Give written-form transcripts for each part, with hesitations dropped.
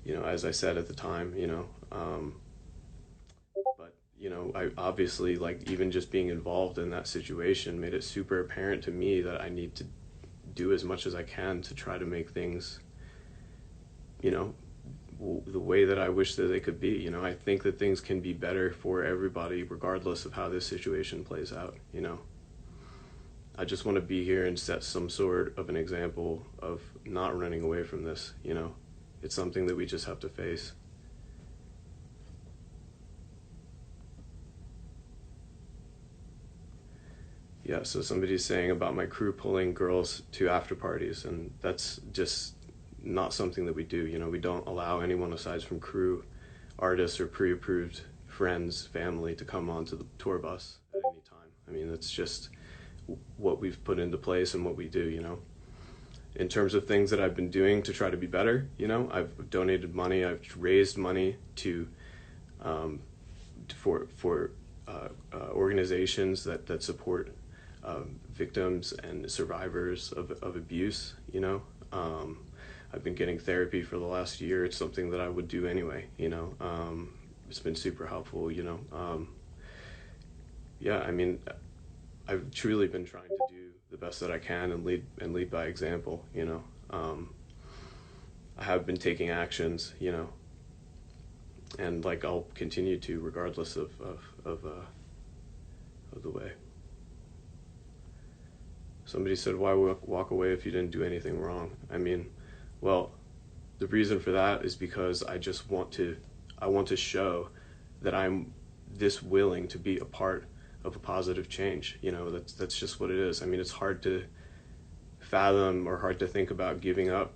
as I said at the time, but I obviously, like, even just being involved in that situation made it super apparent to me that I need to do as much as I can to try to make things, you know, the way that I wish that they could be. I think that things can be better for everybody regardless of how this situation plays out. I just want to be here and set some sort of an example of not running away from this. It's something that we just have to face. Yeah, so somebody's saying about my crew pulling girls to after parties, and that's just not something that we do. We don't allow anyone aside from crew, artists, or pre-approved friends, family to come onto the tour bus at any time. I mean, that's just what we've put into place and what we do. In terms of things that I've been doing to try to be better, I've donated money, I've raised money to for organizations that support victims and survivors of abuse. I've been getting therapy for the last year. It's something that I would do anyway. It's been super helpful. Yeah, I mean, I've truly been trying to do the best that I can and lead by example. I have been taking actions, and like I'll continue to regardless of the way. Somebody said, why walk away if you didn't do anything wrong? I mean, well, the reason for that is because I want to show that I'm this willing to be a part of a positive change. That's just what it is. I mean, it's hard to fathom or hard to think about giving up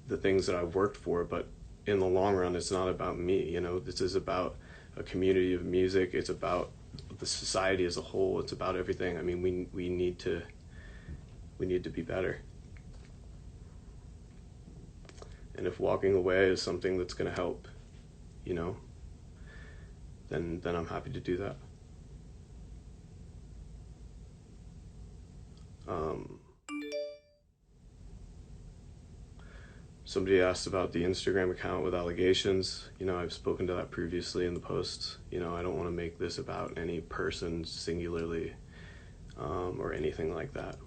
the things that I've worked for, but in the long run, it's not about me. This is about a community of music. It's about the society as a whole. It's about everything. I mean, we need to be better. And if walking away is something that's going to help, then I'm happy to do that. Somebody asked about the Instagram account with allegations. I've spoken to that previously in the posts. I don't want to make this about any person singularly, or anything like that.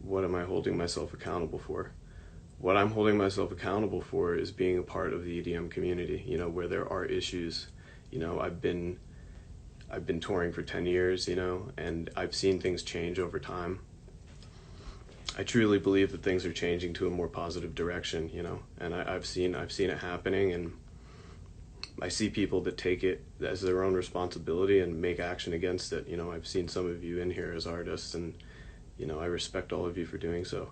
What am I holding myself accountable for? What I'm holding myself accountable for is being a part of the EDM community, where there are issues. I've been touring for 10 years, and I've seen things change over time. I truly believe that things are changing to a more positive direction, and I've seen it happening, and I see people that take it as their own responsibility and make action against it. I've seen some of you in here as artists, and I respect all of you for doing so.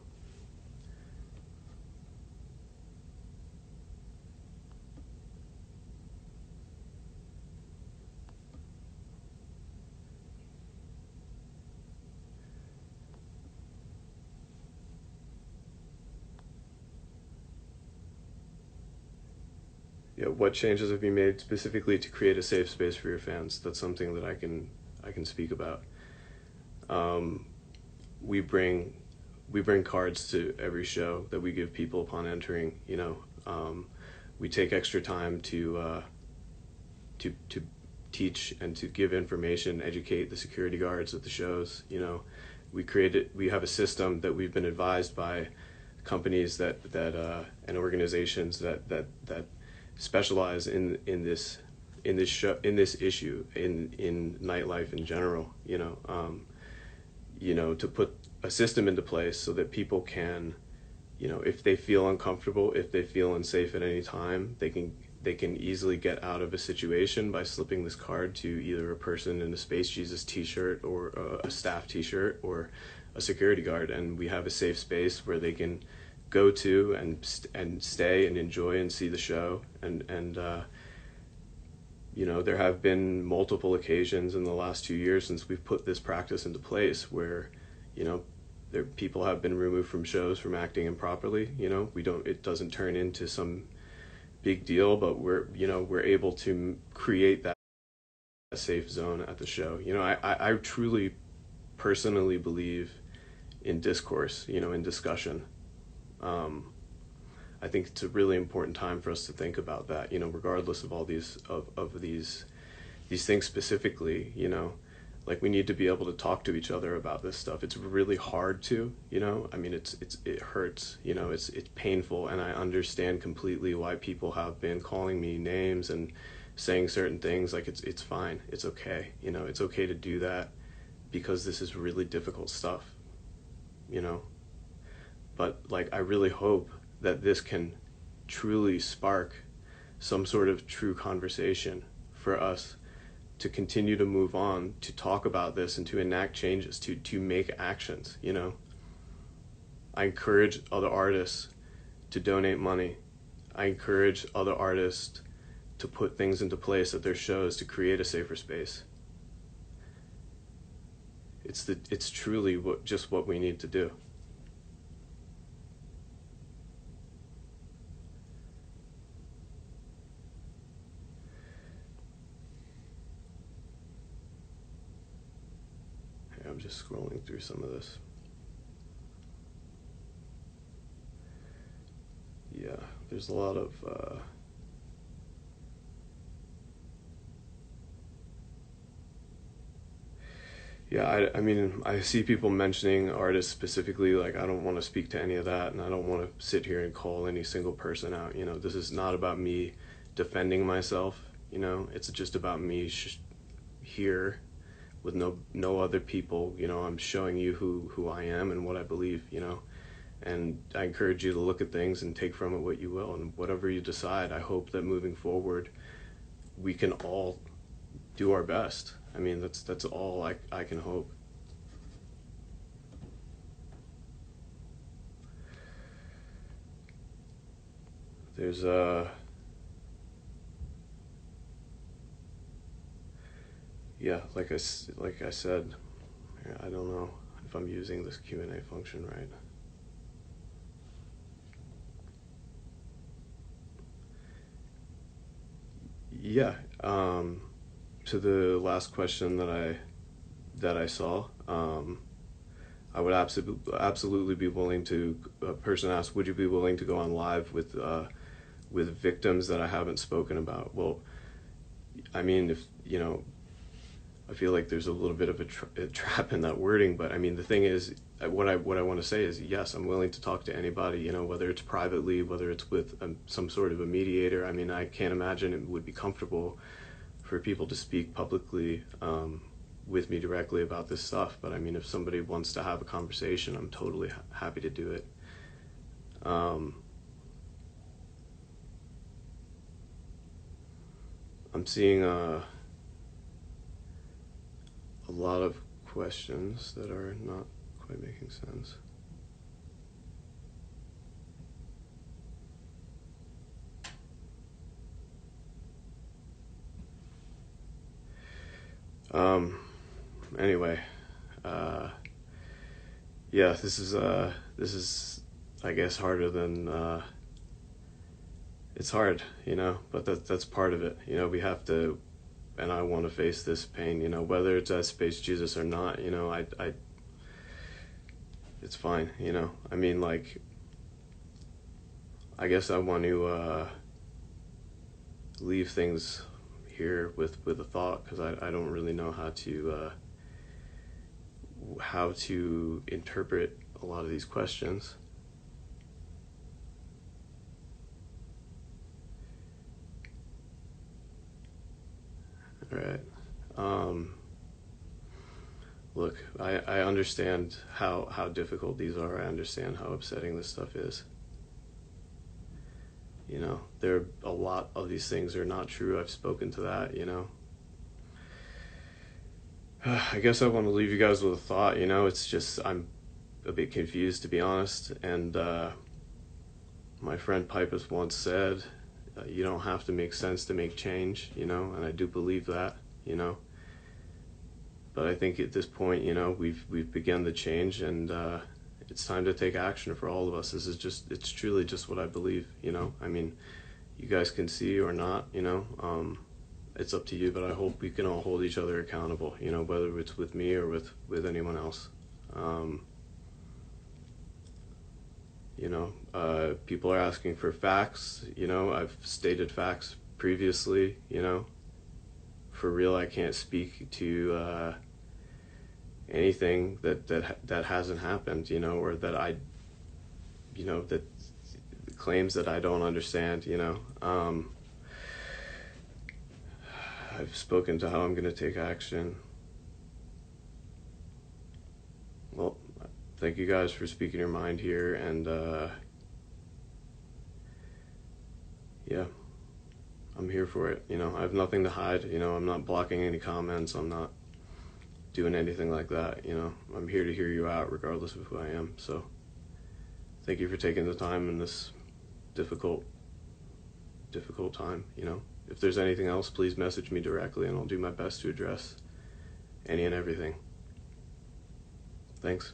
Yeah, what changes have you made specifically to create a safe space for your fans? That's something that I can speak about. We bring cards to every show that we give people upon entering. We take extra time to teach and to give information, educate the security guards at the shows. We have a system that we've been advised by companies that and organizations that specialize in this issue in nightlife in general. To put a system into place so that people can, if they feel uncomfortable, if they feel unsafe at any time, they can easily get out of a situation by slipping this card to either a person in a Space Jesus t-shirt or a staff t-shirt or a security guard, and we have a safe space where they can go to and stay and enjoy and see the show. And there have been multiple occasions in the last 2 years since we've put this practice into place where people have been removed from shows from acting improperly. It doesn't turn into some big deal, but we're able to create that safe zone at the show. I truly personally believe in discourse, in discussion. I think it's a really important time for us to think about that, regardless of all these of these things specifically, like we need to be able to talk to each other about this stuff. It's really hard to, I mean, it hurts, it's painful, and I understand completely why people have been calling me names and saying certain things. Like it's fine, it's okay, it's okay to do that, because this is really difficult stuff, but like I really hope that this can truly spark some sort of true conversation for us to continue to move on, to talk about this and to enact changes, to make actions, I encourage other artists to donate money. I encourage other artists to put things into place at their shows to create a safer space. It's truly just what we need to do. I'm just scrolling through some of this. Yeah, there's a lot of I mean, I see people mentioning artists specifically. Like, I don't want to speak to any of that, and I don't want to sit here and call any single person out. This is not about me defending myself. It's just about me here with no other people. I'm showing you who I am and what I believe, and I encourage you to look at things and take from it what you will, and whatever you decide, I hope that moving forward we can all do our best. I mean, that's all I can hope. There's like I said, I don't know if I'm using this Q&A function right. Yeah, to the last question that I saw, I would absolutely be willing to. A person asked, "Would you be willing to go on live with victims that I haven't spoken about?" Well, I mean, if I feel like there's a little bit of a trap in that wording, but I mean, the thing is, what I want to say is, yes, I'm willing to talk to anybody, whether it's privately, whether it's with some sort of a mediator. I mean, I can't imagine it would be comfortable for people to speak publicly with me directly about this stuff. But I mean, if somebody wants to have a conversation, I'm totally happy to do it. I'm seeing a lot of questions that are not quite making sense. Anyway, yeah, this is I guess harder than it's hard, but that's part of it. We have to, and I want to face this pain, whether it's at Space Jesus or not. I it's fine, I mean, like, I guess I want to leave things here with a thought, because I don't really know how to interpret a lot of these questions. All right. Look, I understand how difficult these are. I understand how upsetting this stuff is. There are a lot of these things are not true. I've spoken to that, I guess I want to leave you guys with a thought, it's just, I'm a bit confused, to be honest. And my friend Pipus once said, you don't have to make sense to make change, and I do believe that, but I think at this point, we've begun the change, and it's time to take action for all of us. It's truly just what I believe, I mean, you guys can see or not, it's up to you, but I hope we can all hold each other accountable, whether it's with me or with anyone else. People are asking for facts. I've stated facts previously. For real, I can't speak to anything that hasn't happened, or that that claims that I don't understand. I've spoken to how I'm going to take action. Well, thank you guys for speaking your mind here, and yeah, I'm here for it. I have nothing to hide. I'm not blocking any comments. I'm not doing anything like that. I'm here to hear you out regardless of who I am. So thank you for taking the time in this difficult time. If there's anything else, please message me directly and I'll do my best to address any and everything. Thanks.